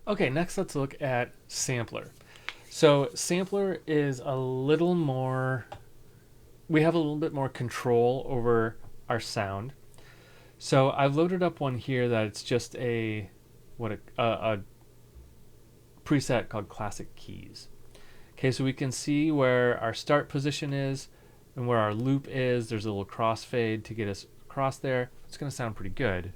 Okay, next let's look at sampler. So sampler is a little more, we have a little bit more control over our sound. So I've loaded up one here that it's just a preset called classic keys. Okay, so we can see where our start position is and where our loop is. There's a little crossfade to get us across there. It's going to sound pretty good.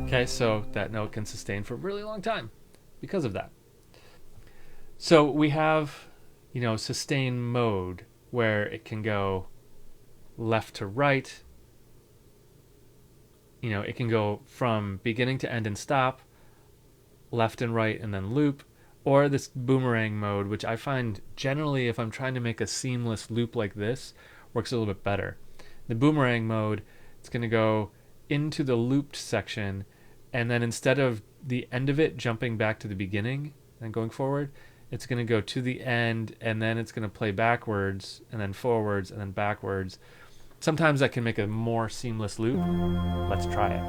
Okay, so that note can sustain for a really long time because of that. So we have, sustain mode where it can go left to right. It can go from beginning to end and stop, left and right, and then loop, or this boomerang mode, which I find generally, if I'm trying to make a seamless loop like this, works a little bit better. The boomerang mode, it's going to go into the looped section, and then instead of the end of it jumping back to the beginning and going forward, it's going to go to the end, and then it's going to play backwards, and then forwards, and then backwards. Sometimes that can make a more seamless loop. Let's try it.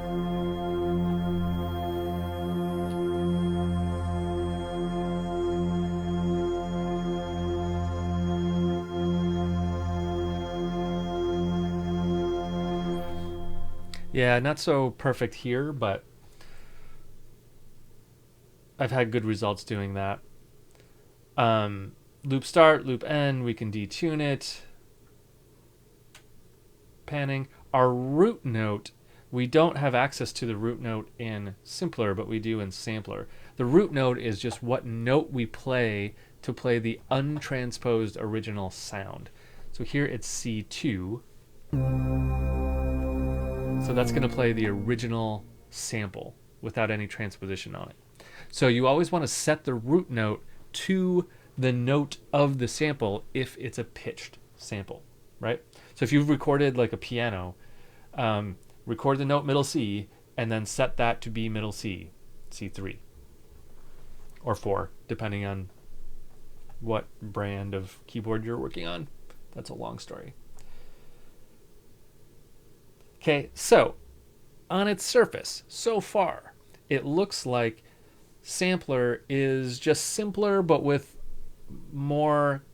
Yeah, not so perfect here, but I've had good results doing that. Loop start, loop end, we can detune it. Panning. Our root note, we don't have access to the root note in Simpler, but we do in Sampler. The root note is just what note we play to play the untransposed original sound. So here it's C2. So that's going to play the original sample without any transposition on it. So you always want to set the root note to the note of the sample if it's a pitched sample, right? So if you've recorded like a piano, record the note middle C and then set that to be middle C, C3, or 4, depending on what brand of keyboard you're working on. That's a long story. Okay, so on its surface, so far, it looks like Sampler is just simpler but with more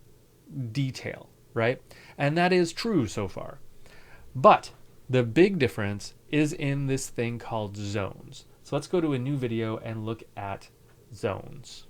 detail, right? And that is true so far. But the big difference is in this thing called zones. So let's go to a new video and look at zones.